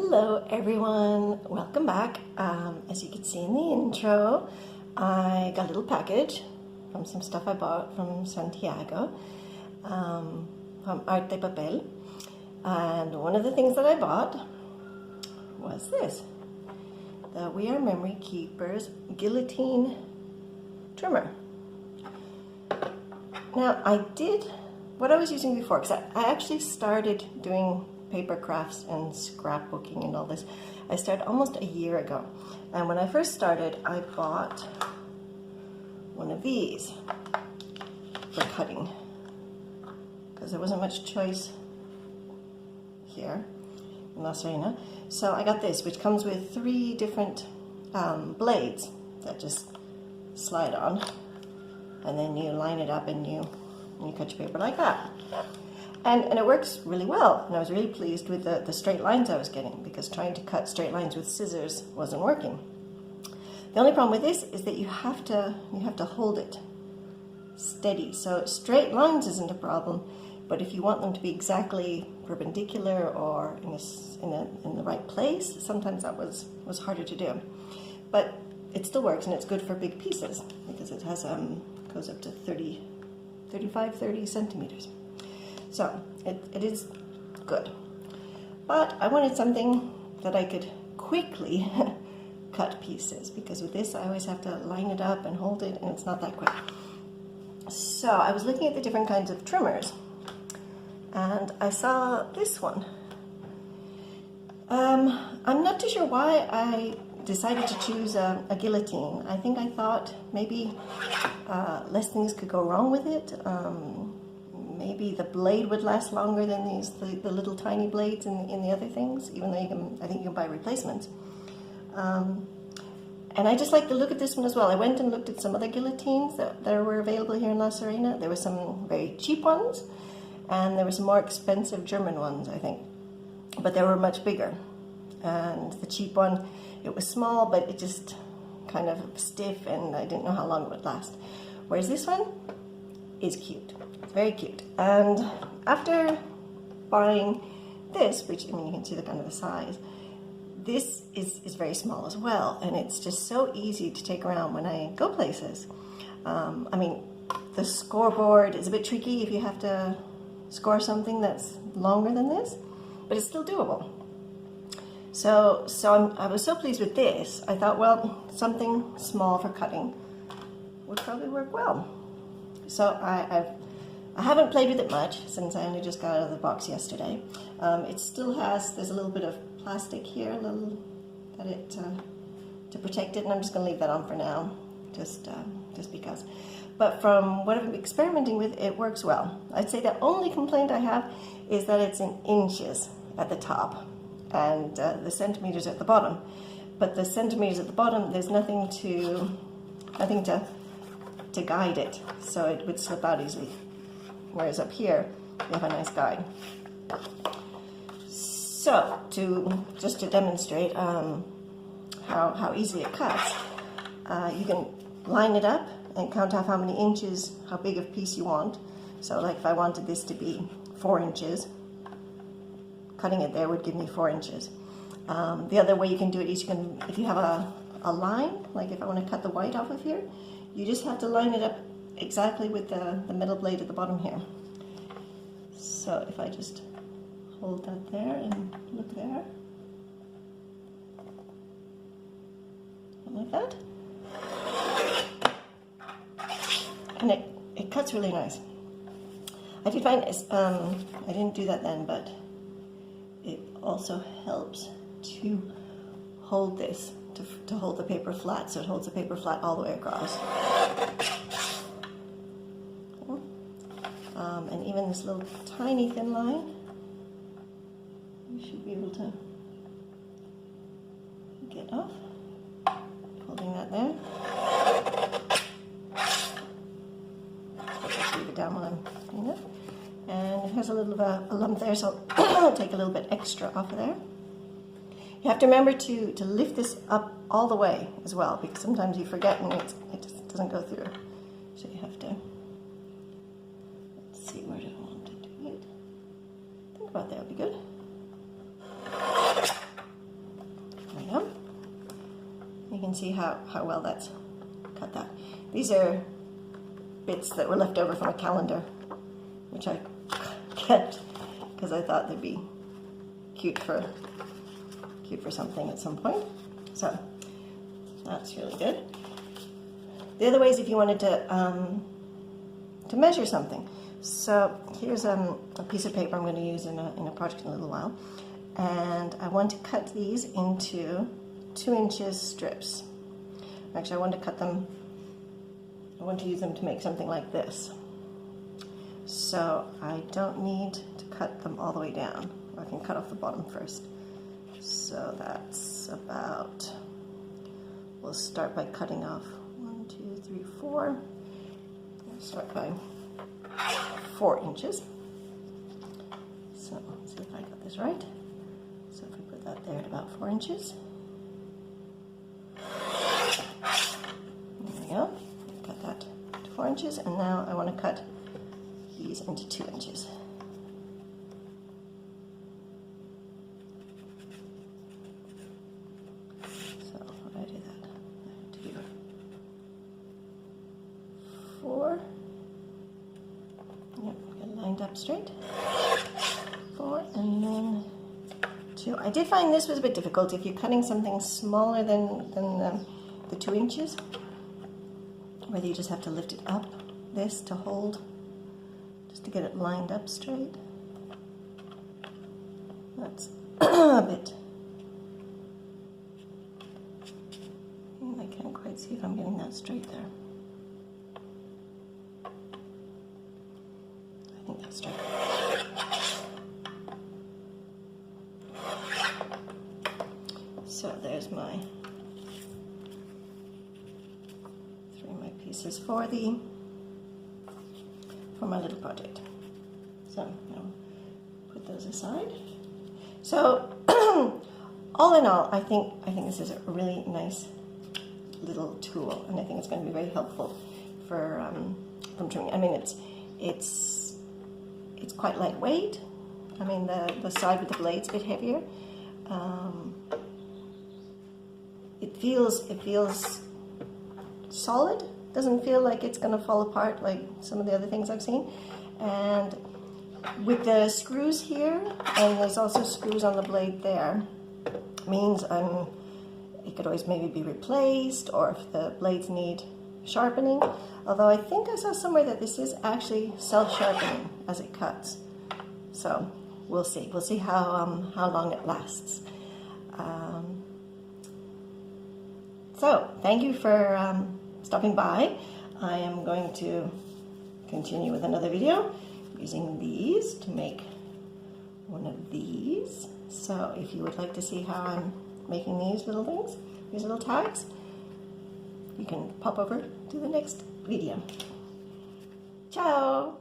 Hello everyone, welcome back. As you can see in the intro, I got a little package from some stuff I bought from Santiago, from Arte Papel. And one of the things that I bought was this, the We Are Memory Keepers Guillotine trimmer. Now I did what I was using before, because I actually started doing paper crafts and scrapbooking and all this. I started almost a year ago, and when I first started I bought one of these for cutting because there wasn't much choice here in La Serena. So I got this, which comes with 3 different blades that just slide on, and then you line it up and you cut your paper like that. And it works really well, and I was really pleased with the straight lines I was getting, because trying to cut straight lines with scissors wasn't working. The only problem with this is that you have to hold it steady. So straight lines isn't a problem, but if you want them to be exactly perpendicular or in the right place, sometimes that was harder to do. But it still works, and it's good for big pieces because it has goes up to 30 centimeters. So it is good, but I wanted something that I could quickly cut pieces, because with this I always have to line it up and hold it, and it's not that quick. So I was looking at the different kinds of trimmers, and I saw this one. I'm not too sure why I decided to choose a guillotine. I think I thought maybe less things could go wrong with it. Maybe the blade would last longer than the little tiny blades in the other things, even though I think you can buy replacements. And I just like the look of this one as well. I went and looked at some other guillotines that were available here in La Serena. There were some very cheap ones, and there were some more expensive German ones, I think. But they were much bigger. And the cheap one, it was small, but it just kind of stiff, and I didn't know how long it would last. Whereas this one is cute. Very cute. And after buying this, which, I mean, you can see the kind of the size, this is very small as well, and it's just so easy to take around when I go places. I mean, the scoreboard is a bit tricky if you have to score something that's longer than this, but it's still doable. So I was so pleased with this. I thought, well, something small for cutting would probably work well. So I haven't played with it much since I only just got out of the box yesterday. It still has, there's a little bit of plastic here, to protect it, and I'm just going to leave that on for now, just because. But from what I've been experimenting with, it works well. I'd say the only complaint I have is that it's in inches at the top and the centimeters at the bottom. But the centimeters at the bottom, there's nothing to guide it, so it would slip out easily. Whereas up here, you have a nice guide. So, just to demonstrate how easily it cuts, you can line it up and count out how many inches, how big of a piece you want. So like if I wanted this to be 4 inches, cutting it there would give me 4 inches. The other way you can do it is if you have a line, like if I want to cut the white off of here, you just have to line it up exactly with the middle blade at the bottom here. So if I just hold that there and look there, like that, and it cuts really nice. I did find I didn't do that then, but it also helps to hold this, to hold the paper flat, so it holds the paper flat all the way across. And even this little tiny thin line, you should be able to get off, holding that there. Just leave it down while I'm doing it. And here's a little of a lump there, so I'll take a little bit extra off of there. You have to remember to lift this up all the way as well, because sometimes you forget and it just doesn't go through. So you have to, let's see, where do I want to do it? I think about there would be good. see how well that's cut that. These are bits that were left over from a calendar, which I kept because I thought they'd be cute for something at some point. So that's really good. The other way is if you wanted to measure something. So here's a piece of paper I'm going to use in a project in a little while, and I want to cut these into 2-inch strips. Actually, I want to use them to make something like this. So I don't need to cut them all the way down. I can cut off the bottom first. So that's about, we'll start by cutting off 1, 2, 3, 4. We'll start by 4 inches. So let's see if I got this right. So if we put that there at about 4 inches. There we go. Cut that to 4 inches, and now I want to cut these into 2 inches. So how do I do that? I have to do 4. Yep, get it lined up straight. 4, and then 2. I did find this was a bit difficult if you're cutting something smaller than the 2 inches, whether you just have to lift it up, this to hold, just to get it lined up straight. That's a bit, I can't quite see if I'm getting that straight there. I think that's straight. So there's my 3 of my pieces for my little project. So now put those aside. So all in all, I think this is a really nice little tool, and I think it's going to be very helpful for trimming. I mean, it's quite lightweight. I mean, the side with the blade's a bit heavier. It feels solid. Doesn't feel like it's going to fall apart like some of the other things I've seen. And with the screws here, and there's also screws on the blade there, means it could always maybe be replaced, or if the blades need sharpening. Although I think I saw somewhere that this is actually self-sharpening as it cuts. So we'll see. We'll see how long it lasts. So thank you for stopping by. I am going to continue with another video using these to make one of these. So if you would like to see how I'm making these little things, these little tags, you can pop over to the next video. Ciao!